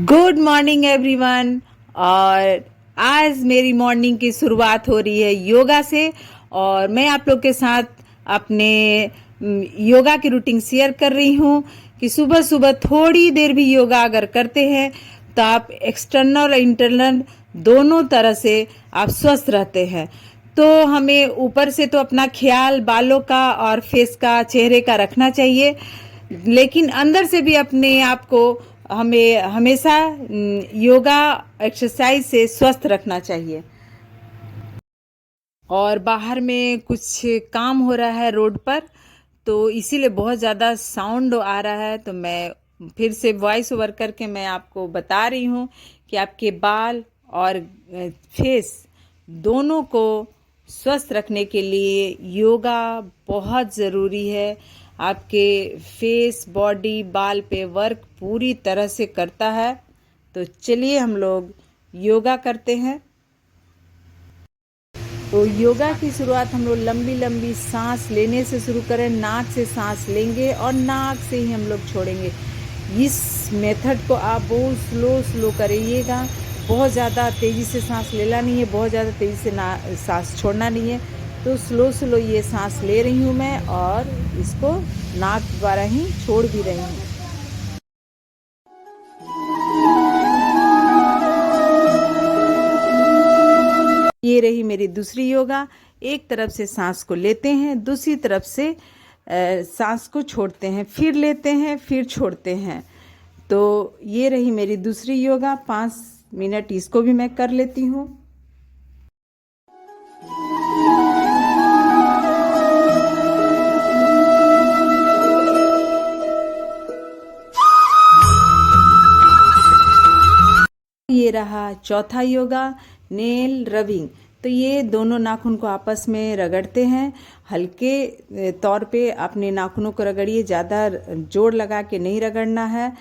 Good morning everyone. और आज मेरी मॉर्निंग की शुरुआत हो रही है योगा से, और मैं आप लोग के साथ अपने योगा की रूटीन शेयर कर रही हूँ कि सुबह सुबह थोड़ी देर भी योगा अगर करते हैं तो आप एक्सटर्नल और इंटरनल दोनों तरह से आप स्वस्थ रहते हैं। तो हमें ऊपर से तो अपना ख्याल बालों का और फेस का, चेहरे का रखना चाहिए, लेकिन अंदर से भी अपने आप को हमें हमेशा योगा एक्सरसाइज से स्वस्थ रखना चाहिए। और बाहर में कुछ काम हो रहा है रोड पर, तो इसीलिए बहुत ज़्यादा साउंड आ रहा है। तो मैं फिर से वॉइस ओवर करके मैं आपको बता रही हूँ कि आपके बाल और फेस दोनों को स्वस्थ रखने के लिए योगा बहुत ज़रूरी है। आपके फेस, बॉडी, बाल पे वर्क पूरी तरह से करता है। तो चलिए हम लोग योगा करते हैं। तो योगा की शुरुआत हम लोग लंबी लंबी सांस लेने से शुरू करें। नाक से सांस लेंगे और नाक से ही हम लोग छोड़ेंगे। इस मेथड को आप बहुत स्लो करिएगा। बहुत ज़्यादा तेज़ी से सांस लेना नहीं है, बहुत ज़्यादा तेज़ी से सांस छोड़ना नहीं है। तो स्लो ये सांस ले रही हूँ मैं, और इसको नाक द्वारा ही छोड़ भी रही हूँ। ये रही मेरी दूसरी योगा। एक तरफ से सांस को लेते हैं, दूसरी तरफ से सांस को छोड़ते हैं, फिर लेते हैं, फिर छोड़ते हैं। तो ये रही मेरी दूसरी योगा। 5 मिनट इसको भी मैं कर लेती हूँ। ये रहा चौथा योगा, नेल रबिंग। तो ये दोनों नाखून को आपस में रगड़ते हैं। हल्के तौर पे अपने नाखूनों को रगड़िए, ज़्यादा जोर लगा के नहीं रगड़ना है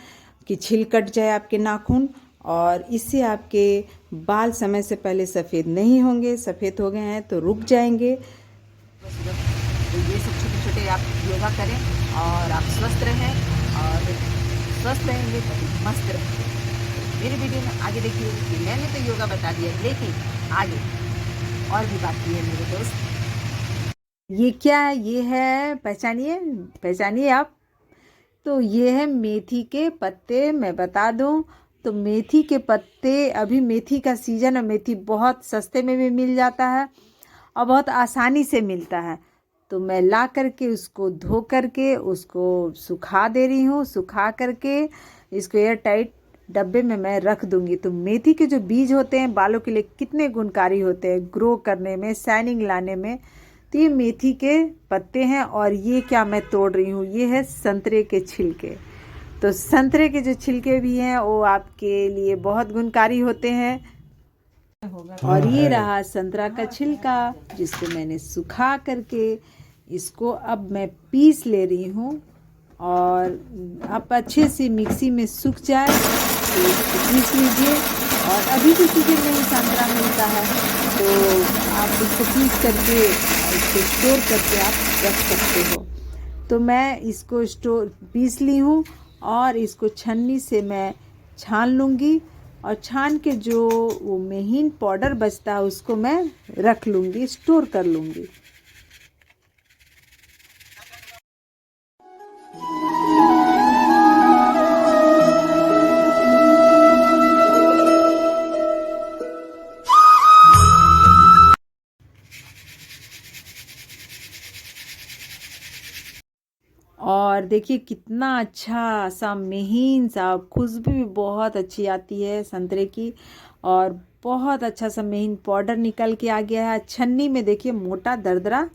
कि छिल कट जाए आपके नाखून। और इससे आपके बाल समय से पहले सफ़ेद नहीं होंगे। सफ़ेद हो गए हैं तो रुक जाएंगे। तो ये सब छोटे छोटे आप योगा करें और आप स्वस्थ रहें, और स्वस्थ रहेंगे तो मस्त रहेंगे। मेरी वीडियो में आगे देखिए कि मैंने तो योगा बता दिया, लेकिन आगे और भी बाकी है मेरे दोस्त। ये क्या है? ये है, पहचानिए आप। तो ये है मेथी के पत्ते। मैं बता दूं तो मेथी के पत्ते, अभी मेथी का सीजन है। मेथी बहुत सस्ते में भी मिल जाता है और बहुत आसानी से मिलता है। तो मैं ला करके उसको धो करके उसको सुखा दे रही हूँ। सुखा करके इसको एयर टाइट डब्बे में मैं रख दूंगी। तो मेथी के जो बीज होते हैं बालों के लिए कितने गुणकारी होते हैं, ग्रो करने में, शाइनिंग लाने में। तो ये मेथी के पत्ते हैं। और ये क्या मैं तोड़ रही हूँ, ये है संतरे के छिलके। तो संतरे के जो छिलके भी हैं वो आपके लिए बहुत गुणकारी होते हैं। और ये रहा संतरा का छिलका, जिसको मैंने सुखा करके इसको अब मैं पीस ले रही हूँ। और आप अच्छे से मिक्सी में सूख जाए तो इसको पीस लीजिए। और अभी भी सीजन में ही संतरा मिलता है, तो आप इसको पीस करके इसको स्टोर करके आप रख सकते हो। तो मैं इसको पीस ली हूँ और इसको छन्नी से मैं छान लूँगी। और छान के जो वो महीन पाउडर बचता है उसको मैं रख लूँगी, स्टोर कर लूँगी। और देखिए कितना अच्छा सा महीन सा, खुशबू भी बहुत अच्छी आती है संतरे की। और बहुत अच्छा सा महीन पाउडर निकल के आ गया है। छन्नी में देखिए मोटा दरदरा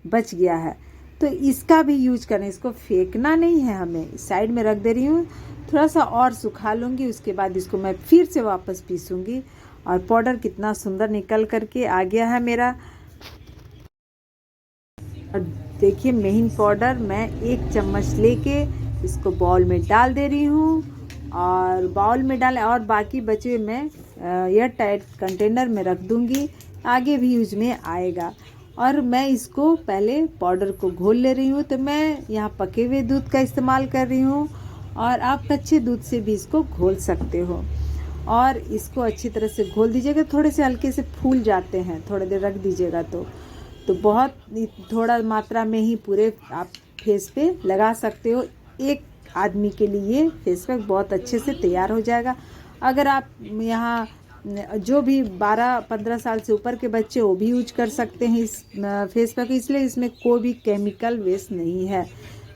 बच गया है। तो इसका भी यूज करें, इसको फेंकना नहीं है हमें। साइड में रख दे रही हूँ, थोड़ा सा और सुखा लूँगी। उसके बाद इसको मैं फिर से वापस पीसूँगी। और पाउडर कितना सुंदर निकल करके आ गया है मेरा। और देखिए महीन पाउडर मैं 1 चम्मच लेके इसको बाउल में डाल दे रही हूँ। और बाउल में डालें और बाकी बचे हुए मैं एयर टाइट कंटेनर में रख दूँगी, आगे भी यूज में आएगा। और मैं इसको पहले पाउडर को घोल ले रही हूँ। तो मैं यहाँ पके हुए दूध का इस्तेमाल कर रही हूँ और आप कच्चे दूध से भी इसको घोल सकते हो। और इसको अच्छी तरह से घोल दीजिएगा, थोड़े से हल्के से फूल जाते हैं, थोड़ी देर रख दीजिएगा तो बहुत थोड़ा मात्रा में ही पूरे आप फेस पे लगा सकते हो। एक आदमी के लिए फेस पैक बहुत अच्छे से तैयार हो जाएगा। अगर आप यहाँ जो भी 12-15 साल से ऊपर के बच्चे वो भी यूज कर सकते हैं इस फेस पैक, इसलिए इसमें कोई भी केमिकल वेस्ट नहीं है,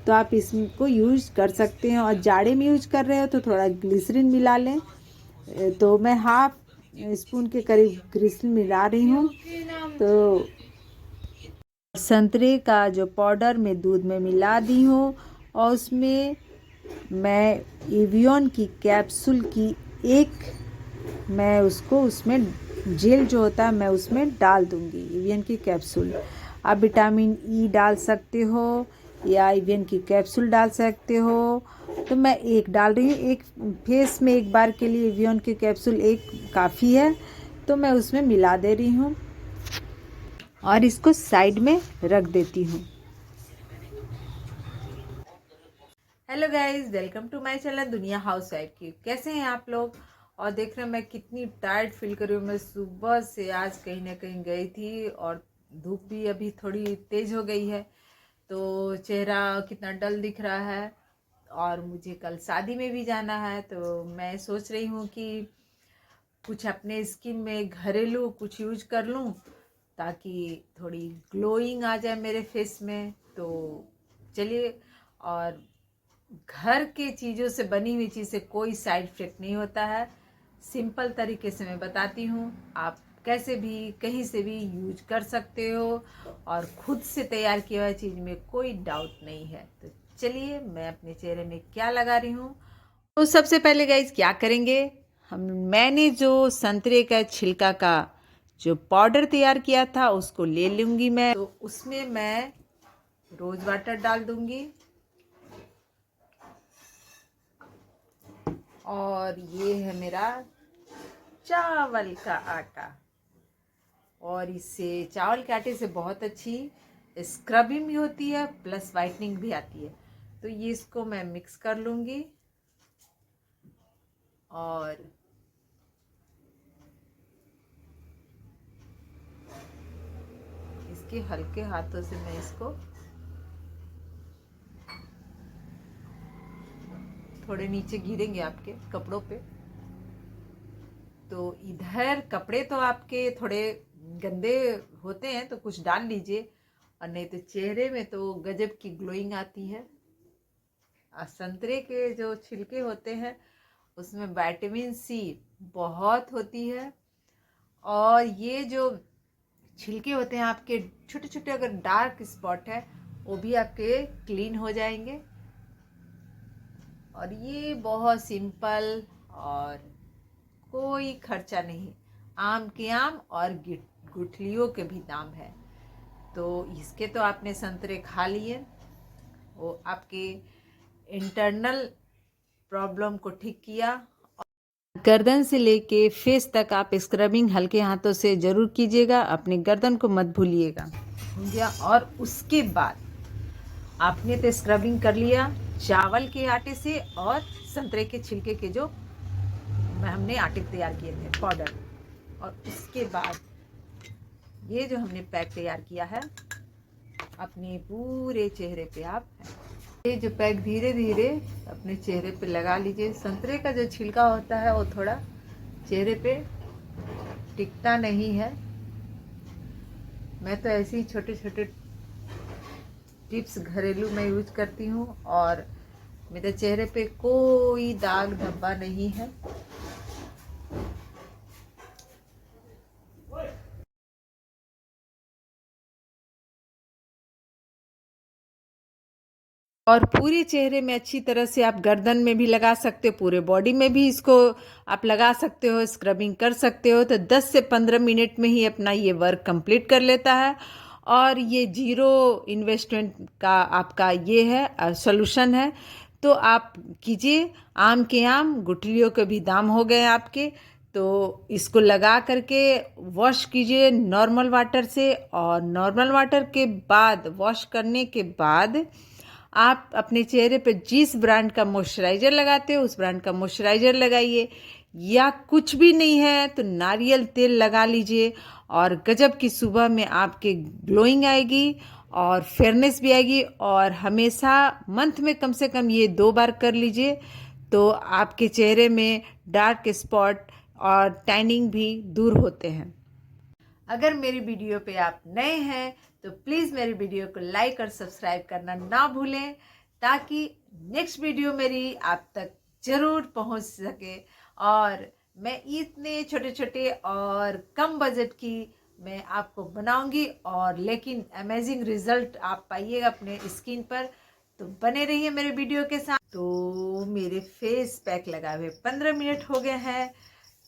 तो आप इसको यूज कर सकते हैं। और जाड़े में यूज कर रहे हो तो थोड़ा ग्लिसरीन मिला लें। तो मैं हाफ स्पून के करीब ग्लिसरीन मिला रही हूँ। तो संतरे का जो पाउडर मैं दूध में मिला दी हूँ और उसमें मैं एवियन की कैप्सूल की मैं उसको उसमें जेल जो होता है मैं उसमें डाल दूँगी, एवियन की कैप्सूल। आप विटामिन ई डाल सकते हो या एवियन की कैप्सूल डाल सकते हो। तो मैं एक डाल रही हूँ, एक फेस में एक बार के लिए एवियन की कैप्सूल एक काफ़ी है, तो मैं उसमें मिला दे रही हूँ और इसको साइड में रख देती हूँ। Hello guys, welcome to my channel Duniya housewife की। कैसे हैं आप लोग? और देख रहे हैं मैं कितनी टायर्ड फील कर रही हूँ। मैं सुबह से आज कहीं ना कहीं गई थी और धूप भी अभी थोड़ी तेज़ हो गई है, तो चेहरा कितना डल दिख रहा है। और मुझे कल शादी में भी जाना है, तो मैं सोच रही हूँ कि कुछ अपने स्किन में घरेलू कुछ यूज कर लूँ ताकि थोड़ी ग्लोइंग आ जाए मेरे फेस में। तो चलिए, और घर के चीज़ों से बनी हुई चीज़ से कोई साइड इफेक्ट नहीं होता है। सिंपल तरीके से मैं बताती हूँ, आप कैसे भी कहीं से भी यूज कर सकते हो और खुद से तैयार किया हुआ चीज़ में कोई डाउट नहीं है। तो चलिए, मैं अपने चेहरे में क्या लगा रही हूँ। तो सबसे पहले गाइस क्या करेंगे, मैंने जो संतरे का छिलका का जो पाउडर तैयार किया था उसको ले लूँगी मैं। तो उसमें मैं रोज़ वाटर डाल दूँगी और ये है मेरा चावल का आटा। और इससे चावल के आटे से बहुत अच्छी स्क्रबिंग भी होती है प्लस वाइटनिंग भी आती है। तो ये इसको मैं मिक्स कर लूँगी और इसके हल्के हाथों से मैं इसको थोड़े नीचे गिरेंगे आपके कपड़ों पे, तो इधर कपड़े तो आपके थोड़े गंदे होते हैं तो कुछ डाल लीजिए, और नहीं तो चेहरे में तो गजब की ग्लोइंग आती है। संतरे के जो छिलके होते हैं उसमें विटामिन सी बहुत होती है, और ये जो छिलके होते हैं आपके छोटे छोटे अगर डार्क स्पॉट है वो भी आपके क्लीन हो जाएंगे। और ये बहुत सिंपल और कोई खर्चा नहीं, आम के आम और गुठलियों के भी दाम है। तो इसके तो आपने संतरे खा लिए, वो आपके इंटरनल प्रॉब्लम को ठीक किया। गर्दन से लेके फेस तक आप स्क्रबिंग हल्के हाथों से ज़रूर कीजिएगा, अपनी गर्दन को मत भूलिएगा। और उसके बाद आपने तो स्क्रबिंग कर लिया चावल के आटे से और संतरे के छिलके के जो हमने आटे तैयार किए थे पाउडर, और उसके बाद ये जो हमने पैक तैयार किया है अपने पूरे चेहरे पे आप ये जो पैक धीरे धीरे अपने चेहरे पे लगा लीजिए। संतरे का जो छिलका होता है वो थोड़ा चेहरे पे टिकता नहीं है। मैं तो ऐसे ही छोटे छोटे टिप्स घरेलू में यूज करती हूँ और मेरे चेहरे पे कोई दाग धब्बा नहीं है। और पूरे चेहरे में अच्छी तरह से आप गर्दन में भी लगा सकते हो, पूरे बॉडी में भी इसको आप लगा सकते हो, स्क्रबिंग कर सकते हो। तो 10 से 15 मिनट में ही अपना ये वर्क कंप्लीट कर लेता है। और ये जीरो इन्वेस्टमेंट का आपका ये है सोल्यूशन है। तो आप कीजिए। आम के आम, गुठलियों के भी दाम हो गए आपके। तो इसको लगा करके वॉश कीजिए नॉर्मल वाटर से, और नॉर्मल वाटर के बाद, वॉश करने के बाद आप अपने चेहरे पे जिस ब्रांड का मॉइस्चराइज़र लगाते हो उस ब्रांड का मॉइस्चराइज़र लगाइए, या कुछ भी नहीं है तो नारियल तेल लगा लीजिए। और गजब की सुबह में आपके ग्लोइंग आएगी और फेयरनेस भी आएगी। और हमेशा मंथ में कम से कम ये 2 बार कर लीजिए, तो आपके चेहरे में डार्क स्पॉट और टैनिंग भी दूर होते हैं। अगर मेरी वीडियो पे आप नए हैं तो प्लीज़ मेरी वीडियो को लाइक और सब्सक्राइब करना ना भूलें, ताकि नेक्स्ट वीडियो मेरी आप तक ज़रूर पहुंच सके। और मैं इतने छोटे छोटे और कम बजट की मैं आपको बनाऊंगी, और लेकिन अमेजिंग रिजल्ट आप पाइएगा अपने स्किन पर। तो बने रहिए मेरे वीडियो के साथ। तो मेरे फेस पैक लगा हुए 15 मिनट हो गए हैं।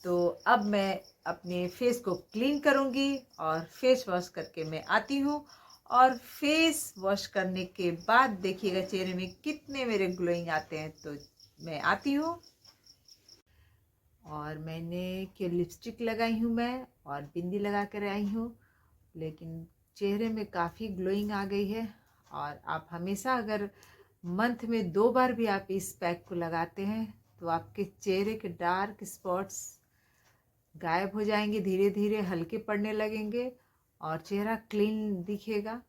तो अब मैं अपने फेस को क्लीन करूँगी और फेस वॉश करके मैं आती हूँ। और फेस वॉश करने के बाद देखिएगा चेहरे में कितने मेरे ग्लोइंग आते हैं। तो मैं आती हूँ, और मैंने के लिपस्टिक लगाई हूँ मैं, और बिंदी लगा कर आई हूँ, लेकिन चेहरे में काफ़ी ग्लोइंग आ गई है। और आप हमेशा अगर मंथ में 2 बार भी आप इस पैक को लगाते हैं तो आपके चेहरे के डार्क स्पॉट्स गायब हो जाएंगे, धीरे धीरे हल्के पड़ने लगेंगे और चेहरा क्लीन दिखेगा।